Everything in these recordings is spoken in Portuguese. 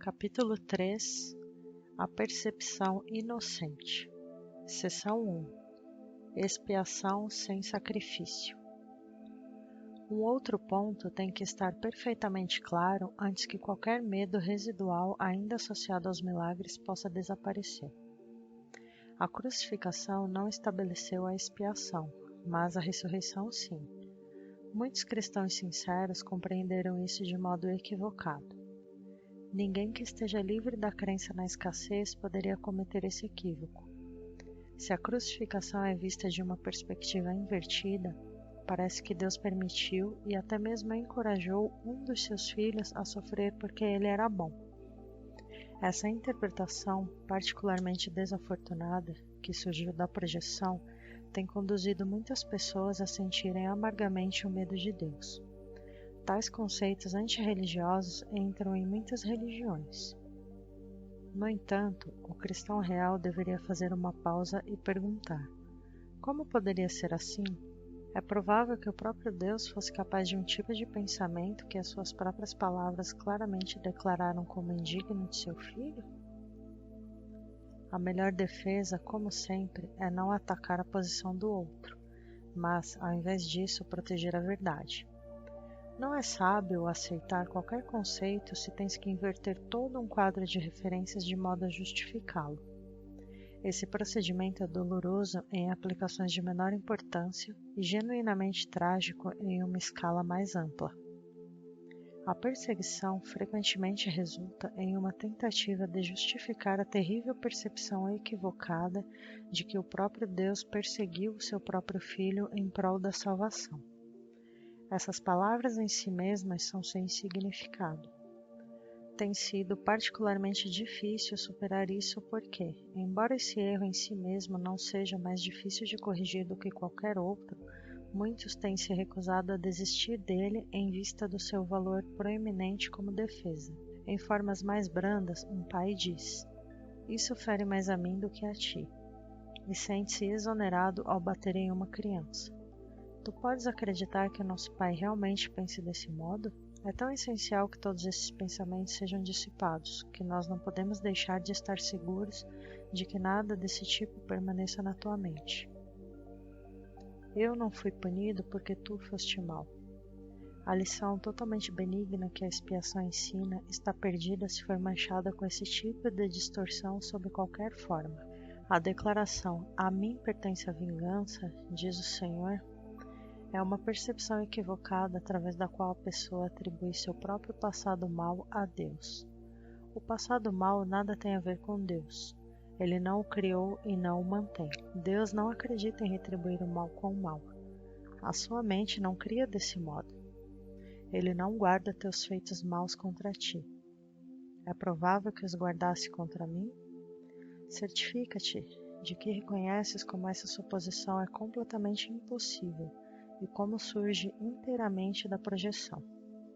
Capítulo 3 A percepção inocente. Seção 1 Expiação sem sacrifício. Um outro ponto tem que estar perfeitamente claro antes que qualquer medo residual ainda associado aos milagres possa desaparecer. A crucificação não estabeleceu a expiação, mas a ressurreição sim. Muitos cristãos sinceros compreenderam isso de modo equivocado. Ninguém que esteja livre da crença na escassez poderia cometer esse equívoco. Se a crucificação é vista de uma perspectiva invertida, parece que Deus permitiu e até mesmo encorajou um dos seus filhos a sofrer porque ele era bom. Essa interpretação, particularmente desafortunada, que surgiu da projeção, tem conduzido muitas pessoas a sentirem amargamente o medo de Deus. Tais conceitos antirreligiosos entram em muitas religiões. No entanto, o cristão real deveria fazer uma pausa e perguntar: como poderia ser assim? É provável que o próprio Deus fosse capaz de um tipo de pensamento que as suas próprias palavras claramente declararam como indigno de seu filho? A melhor defesa, como sempre, é não atacar a posição do outro, mas, ao invés disso, proteger a verdade. Não é sábio aceitar qualquer conceito se tens que inverter todo um quadro de referências de modo a justificá-lo. Esse procedimento é doloroso em aplicações de menor importância e genuinamente trágico em uma escala mais ampla. A perseguição frequentemente resulta em uma tentativa de justificar a terrível percepção equivocada de que o próprio Deus perseguiu o seu próprio filho em prol da salvação. Essas palavras em si mesmas são sem significado. Tem sido particularmente difícil superar isso porque, embora esse erro em si mesmo não seja mais difícil de corrigir do que qualquer outro, muitos têm se recusado a desistir dele em vista do seu valor proeminente como defesa. Em formas mais brandas, um pai diz: "Isso fere mais a mim do que a ti", e sente-se exonerado ao bater em uma criança. Tu podes acreditar que o nosso Pai realmente pense desse modo? É tão essencial que todos esses pensamentos sejam dissipados, que nós não podemos deixar de estar seguros de que nada desse tipo permaneça na tua mente. Eu não fui punido porque tu foste mau. A lição totalmente benigna que a expiação ensina está perdida se for manchada com esse tipo de distorção sob qualquer forma. A declaração "a mim pertence a vingança", diz o Senhor, é uma percepção equivocada através da qual a pessoa atribui seu próprio passado mau a Deus. O passado mau nada tem a ver com Deus. Ele não o criou e não o mantém. Deus não acredita em retribuir o mal com o mal. A sua mente não cria desse modo. Ele não guarda teus feitos maus contra ti. É provável que os guardasse contra mim? Certifica-te de que reconheces como essa suposição é completamente impossível e como surge inteiramente da projeção.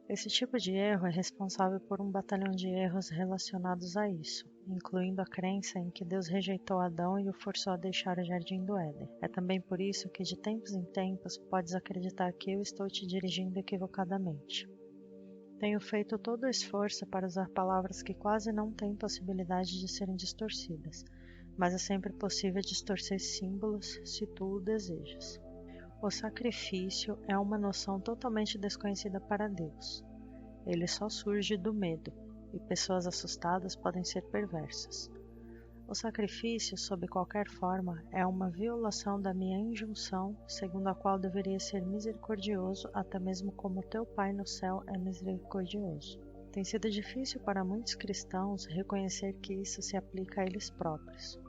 Esse tipo de erro é responsável por um batalhão de erros relacionados a isso, incluindo a crença em que Deus rejeitou Adão e o forçou a deixar o jardim do Éden. É também por isso que de tempos em tempos podes acreditar que eu estou te dirigindo equivocadamente. Tenho feito todo o esforço para usar palavras que quase não têm possibilidade de serem distorcidas, mas é sempre possível distorcer símbolos se tu o desejas. O sacrifício é uma noção totalmente desconhecida para Deus. Ele só surge do medo, e pessoas assustadas podem ser perversas. O sacrifício, sob qualquer forma, é uma violação da minha injunção, segundo a qual deveria ser misericordioso, até mesmo como teu Pai no céu é misericordioso. Tem sido difícil para muitos cristãos reconhecer que isso se aplica a eles próprios.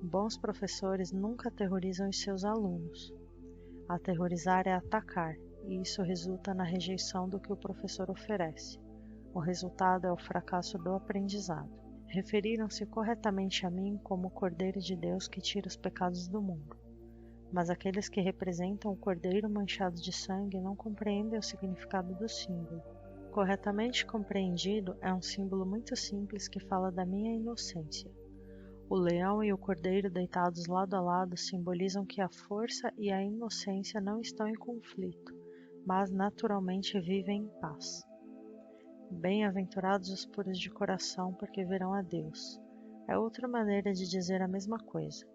Bons professores nunca aterrorizam os seus alunos. Aterrorizar é atacar, e isso resulta na rejeição do que o professor oferece. O resultado é o fracasso do aprendizado. Referiram-se corretamente a mim como o Cordeiro de Deus que tira os pecados do mundo. Mas aqueles que representam o Cordeiro manchado de sangue não compreendem o significado do símbolo. Corretamente compreendido, é um símbolo muito simples que fala da minha inocência. O leão e o cordeiro deitados lado a lado simbolizam que a força e a inocência não estão em conflito, mas naturalmente vivem em paz. Bem-aventurados os puros de coração, porque verão a Deus. É outra maneira de dizer a mesma coisa.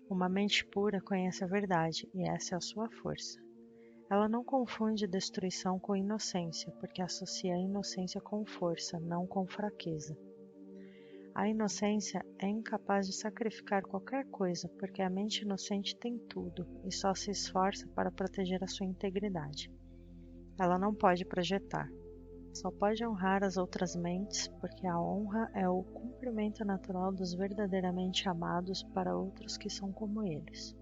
Uma mente pura conhece a verdade, e essa é a sua força. Ela não confunde destruição com inocência, porque associa a inocência com força, não com fraqueza. A inocência é incapaz de sacrificar qualquer coisa, porque a mente inocente tem tudo e só se esforça para proteger a sua integridade. Ela não pode projetar. Só pode honrar as outras mentes, porque a honra é o cumprimento natural dos verdadeiramente amados para outros que são como eles.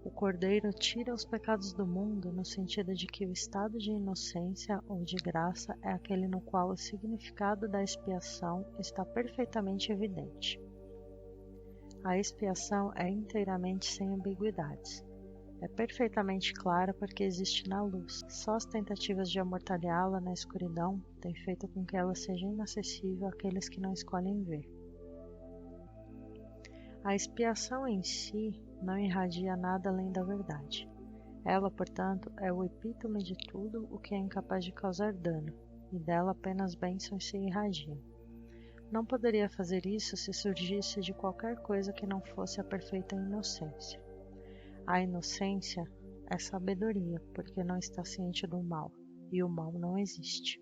O Cordeiro tira os pecados do mundo no sentido de que o estado de inocência ou de graça é aquele no qual o significado da expiação está perfeitamente evidente. A expiação é inteiramente sem ambiguidades. É perfeitamente clara porque existe na luz. Só as tentativas de amortalhá-la na escuridão têm feito com que ela seja inacessível àqueles que não escolhem ver. A expiação em si não irradia nada além da verdade. Ela, portanto, é o epítome de tudo o que é incapaz de causar dano, e dela apenas bênçãos se irradiam. Não poderia fazer isso se surgisse de qualquer coisa que não fosse a perfeita inocência. A inocência é sabedoria, porque não está ciente do mal, e o mal não existe.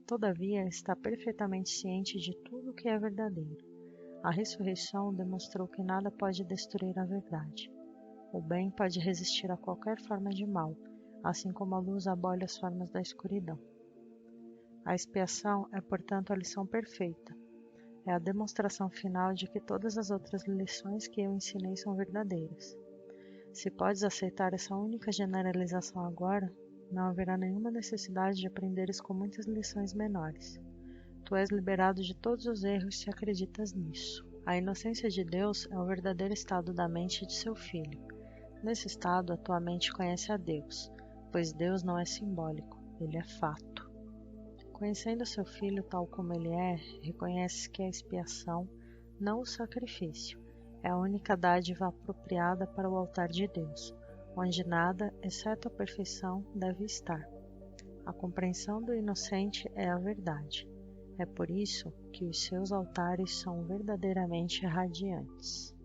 Todavia, está perfeitamente ciente de tudo o que é verdadeiro. A ressurreição demonstrou que nada pode destruir a verdade. O bem pode resistir a qualquer forma de mal, assim como a luz abole as formas da escuridão. A expiação é, portanto, a lição perfeita. É a demonstração final de que todas as outras lições que eu ensinei são verdadeiras. Se podes aceitar essa única generalização agora, não haverá nenhuma necessidade de aprenderes com muitas lições menores. Tu és liberado de todos os erros se acreditas nisso. A inocência de Deus é o verdadeiro estado da mente de seu Filho. Nesse estado, a tua mente conhece a Deus, pois Deus não é simbólico, ele é fato. Conhecendo seu Filho tal como ele é, reconheces que a expiação, não o sacrifício, é a única dádiva apropriada para o altar de Deus, onde nada, exceto a perfeição, deve estar. A compreensão do inocente é a verdade. É por isso que os seus altares são verdadeiramente radiantes.